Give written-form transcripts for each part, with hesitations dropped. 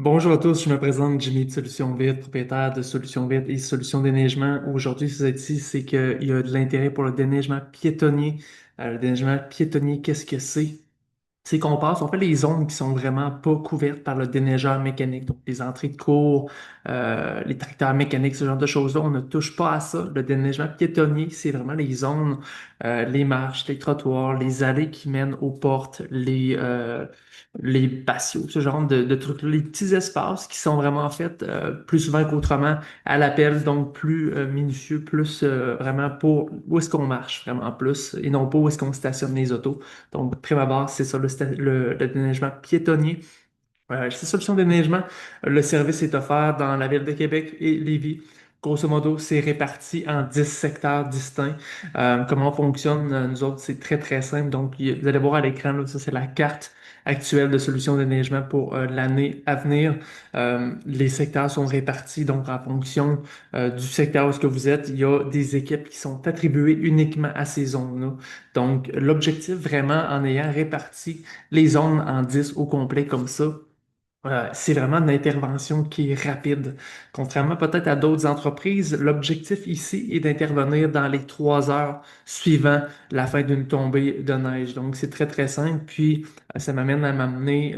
Bonjour à tous, je me présente Jimmy de Solutions Vite, propriétaire de Solutions Vite et Solutions Déneigement. Aujourd'hui, ce que je ici, c'est qu'il y a de l'intérêt pour le déneigement piétonnier. Le déneigement piétonnier, qu'est-ce que c'est? C'est qu'on passe, on fait les zones qui sont vraiment pas couvertes par le déneigeur mécanique, donc les entrées de cours, les tracteurs mécaniques, ce genre de choses-là, on ne touche pas à ça. Le déneigement piétonnier, c'est vraiment les zones, les marches, les trottoirs, les allées qui mènent aux portes, les patios, ce genre de trucs-là, les petits espaces qui sont vraiment faits plus souvent qu'autrement à l'appel, donc plus minutieux, plus vraiment pour où est-ce qu'on marche, vraiment plus, et non pas où est-ce qu'on stationne les autos. Donc, prime abord, c'est ça le déneigement piétonnier. Ces solutions de déneigement, le service est offert dans la ville de Québec et Lévis. Grosso modo, c'est réparti en 10 secteurs distincts. Comment on fonctionne, nous autres, c'est très, très simple. Donc, vous allez voir à l'écran, là, ça, c'est la carte actuelle de solutions de déneigement pour l'année à venir. Les secteurs sont répartis, donc, en fonction du secteur où ce que vous êtes, il y a des équipes qui sont attribuées uniquement à ces zones-là. Donc, l'objectif, vraiment, en ayant réparti les zones en 10 au complet comme ça, c'est vraiment une intervention qui est rapide. Contrairement peut-être à d'autres entreprises, l'objectif ici est d'intervenir dans les 3 heures suivant la fin d'une tombée de neige. Donc, c'est très, très simple. Puis, ça m'amène à m'amener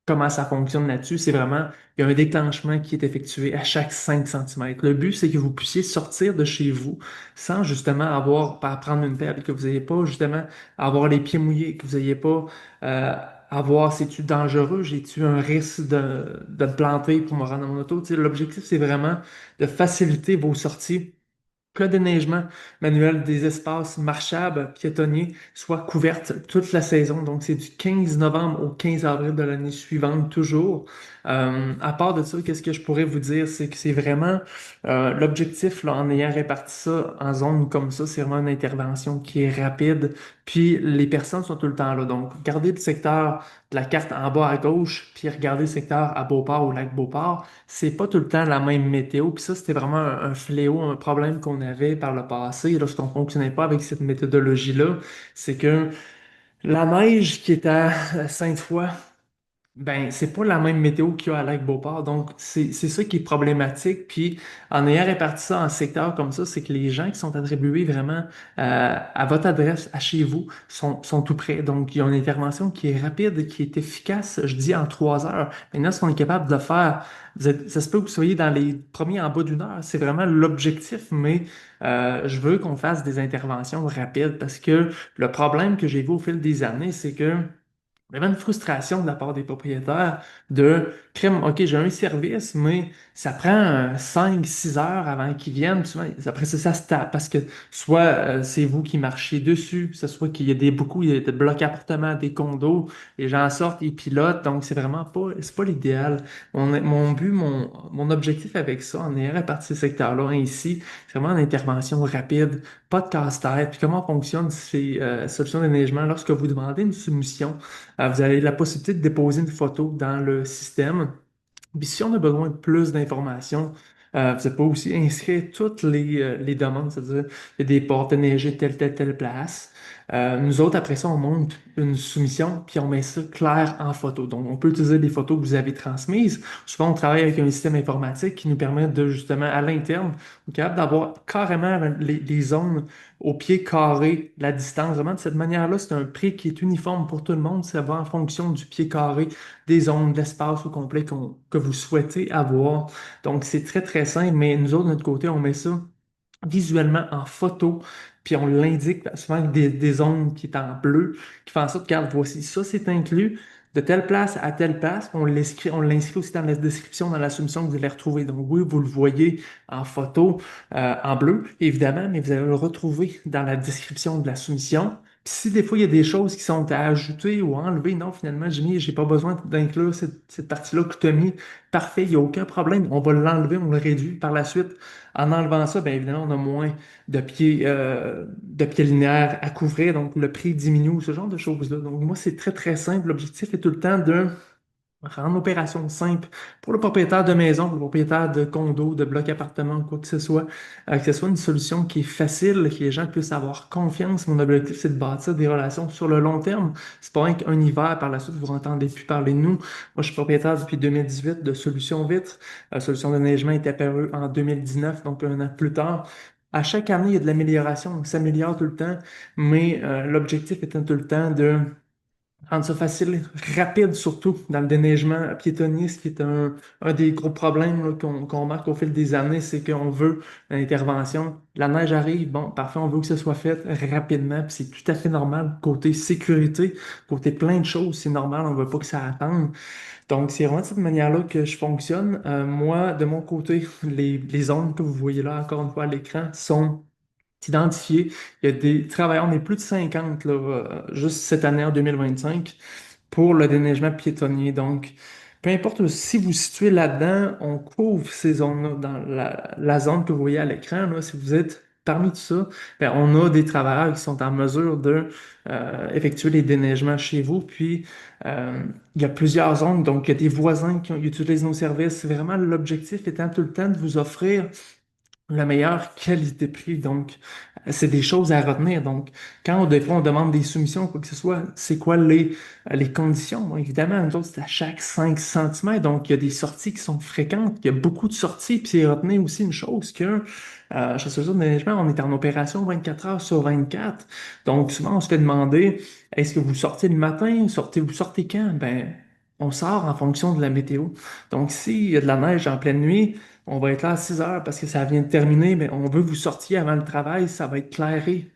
comment ça fonctionne là-dessus. C'est vraiment, il y a un déclenchement qui est effectué à chaque 5 centimètres. Le but, c'est que vous puissiez sortir de chez vous sans justement avoir, à prendre une pelle, que vous n'ayez pas justement avoir les pieds mouillés, que vous n'ayez pas euh, avoir, c'est-tu dangereux, j'ai-tu un risque de me planter pour me rendre à mon auto. Tu sais, l'objectif, c'est vraiment de faciliter vos sorties, que le déneigement manuel des espaces marchables piétonniers soit couvertes toute la saison. Donc, c'est du 15 novembre au 15 avril de l'année suivante, toujours. À part de ça, qu'est-ce que je pourrais vous dire? C'est que c'est vraiment l'objectif, là, en ayant réparti ça en zones comme ça, c'est vraiment une intervention qui est rapide. Puis, les personnes sont tout le temps là. Donc, regardez le secteur de la carte en bas à gauche, puis regardez le secteur à Beauport, au lac Beauport, c'est pas tout le temps la même météo. Puis ça, c'était vraiment un fléau, un problème qu'on avait par le passé lorsqu'on fonctionnait pas avec cette méthodologie-là. C'est que la neige qui est à Sainte-Foy, ben, c'est pas la même météo qu'il y a à Lac-Beauport. Donc, c'est ça qui est problématique. Puis, en ayant réparti ça en secteurs comme ça, c'est que les gens qui sont attribués vraiment à votre adresse, à chez vous, sont tout près. Donc, il y a une intervention qui est rapide, qui est efficace, je dis en 3 heures. Maintenant, ce qu'on est capable de le faire, ça se peut que vous soyez dans les premiers en bas d'une heure. C'est vraiment l'objectif, mais je veux qu'on fasse des interventions rapides parce que le problème que j'ai vu au fil des années, c'est que vraiment une frustration de la part des propriétaires de crème, OK, j'ai un service, mais ça prend 5-6 heures avant qu'ils viennent. Puis souvent, après ça, ça se tape parce que soit c'est vous qui marchez dessus, que ce soit qu'il y a beaucoup, il y a des blocs appartements, des condos, les gens sortent, ils pilotent, donc c'est vraiment pas, c'est pas l'idéal. Mon but, mon objectif avec ça, en ayant réparti ces secteurs-là ainsi, c'est vraiment une intervention rapide, pas de casse-tête. Puis comment fonctionnent ces solutions d'aménagement lorsque vous demandez une soumission? Vous avez la possibilité de déposer une photo dans le système. Puis si on a besoin de plus d'informations, vous n'avez pas aussi inscrire toutes les demandes, c'est-à-dire il y a des portes neigées telle place. Nous autres, après ça, on monte une soumission, puis on met ça clair en photo. Donc, on peut utiliser les photos que vous avez transmises. Souvent, on travaille avec un système informatique qui nous permet de, justement, à l'interne, on est capable d'avoir carrément les zones au pied carré, la distance. Vraiment, de cette manière-là, c'est un prix qui est uniforme pour tout le monde. Ça va en fonction du pied carré, des zones, de l'espace au complet que vous souhaitez avoir. Donc, c'est très, très simple, mais nous autres, de notre côté, on met ça visuellement en photo, puis on l'indique souvent avec des zones qui est en bleu, qui fait en sorte que, regarde, voici, ça, c'est inclus de telle place à telle place. On l'inscrit aussi dans la description, dans la soumission que vous allez retrouver. Donc, oui, vous le voyez en photo, en bleu, évidemment, mais vous allez le retrouver dans la description de la soumission. Puis si des fois il y a des choses qui sont à ajouter ou à enlever, non, finalement, Jimmy, j'ai pas besoin d'inclure cette partie-là que tu as mis. Parfait, il n'y a aucun problème. On va l'enlever, on le réduit par la suite. En enlevant ça, bien évidemment, on a moins de pieds linéaires à couvrir, donc le prix diminue, ce genre de choses-là. Donc, moi, c'est très, très simple. L'objectif est tout le temps de En opération simple pour le propriétaire de maison, pour le propriétaire de condo, de bloc appartement, quoi que ce soit une solution qui est facile, que les gens puissent avoir confiance. Mon objectif, c'est de bâtir des relations sur le long terme. C'est pas un hiver, par la suite, vous n'entendez plus parler de nous. Moi, je suis propriétaire depuis 2018 de Solutions Vitres. Solution de neigement est apparue en 2019, donc un an plus tard. À chaque année, il y a de l'amélioration, on s'améliore tout le temps, mais l'objectif étant tout le temps de rendre ça facile, rapide surtout dans le déneigement piétonnier, ce qui est un des gros problèmes là, qu'on remarque au fil des années, c'est qu'on veut l'intervention. La neige arrive, bon, parfois on veut que ce soit fait rapidement, puis c'est tout à fait normal. Côté sécurité, côté plein de choses, c'est normal, on veut pas que ça attende. Donc, c'est vraiment de cette manière-là que je fonctionne. Moi, de mon côté, les zones que vous voyez là, encore une fois, à l'écran, sont identifié. Il y a des travailleurs, on est plus de 50 là, juste cette année en 2025 pour le déneigement piétonnier. Donc, peu importe si vous vous situez là-dedans, on couvre ces zones-là dans la zone que vous voyez à l'écran. Là, si vous êtes parmi tout ça, ben, on a des travailleurs qui sont en mesure de effectuer les déneigements chez vous. Puis, il y a plusieurs zones. Donc, il y a des voisins qui utilisent nos services. Vraiment, l'objectif étant tout le temps de vous offrir la meilleure qualité-prix. Donc, c'est des choses à retenir. Donc, quand des fois on demande des soumissions, quoi que ce soit, c'est quoi les conditions? Bon, évidemment, nous autres, c'est à chaque 5 centimètres. Donc, il y a des sorties qui sont fréquentes. Il y a beaucoup de sorties. Puis, retenez aussi une chose que chez Société de Management, on est en opération 24 heures sur 24. Donc, souvent, on se fait demander, est-ce que vous sortez le matin? Vous sortez quand? Ben, on sort en fonction de la météo. Donc, s'il y a de la neige en pleine nuit, on va être là à 6 heures parce que ça vient de terminer, mais on veut que vous sortiez avant le travail, ça va être clairé.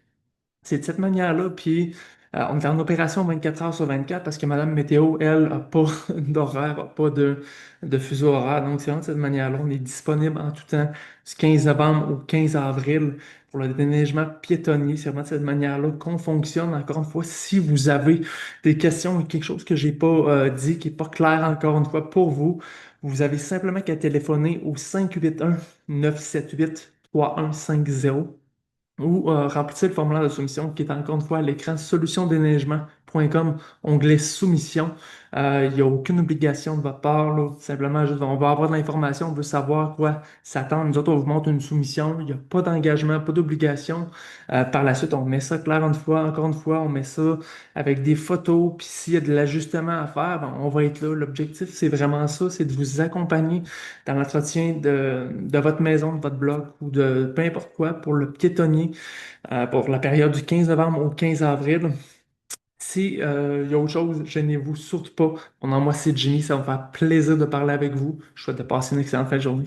C'est de cette manière-là. Puis, on est en opération 24 heures sur 24 parce que Madame Météo, elle, n'a pas d'horaire, n'a pas de fuseau horaire. Donc, c'est vraiment de cette manière-là. On est disponible en tout temps du 15 novembre au 15 avril pour le déneigement piétonnier. C'est vraiment de cette manière-là qu'on fonctionne. Encore une fois, si vous avez des questions ou quelque chose que j'ai pas dit, qui n'est pas clair encore une fois pour vous, vous avez simplement qu'à téléphoner au 581 978 3150 ou remplissez le formulaire de soumission qui est encore une fois à l'écran solutiondéneigement.com, onglet soumission. Il n'y a aucune obligation de votre part, là. Simplement, on va avoir de l'information, on veut savoir quoi s'attendre. Nous autres, on vous montre une soumission, il n'y a pas d'engagement, pas d'obligation. Par la suite, on met ça clair une fois, encore une fois, on met ça avec des photos, puis s'il y a de l'ajustement à faire, ben, on va être là. L'objectif, c'est vraiment ça, c'est de vous accompagner dans l'entretien de votre maison, de votre bloc ou de peu importe quoi pour le piétonnier pour la période du 15 novembre au 15 avril. Si il y a autre chose, gênez-vous surtout pas. Mon nom, moi, c'est Jimmy. Ça va me faire plaisir de parler avec vous. Je souhaite de passer une excellente fin de journée.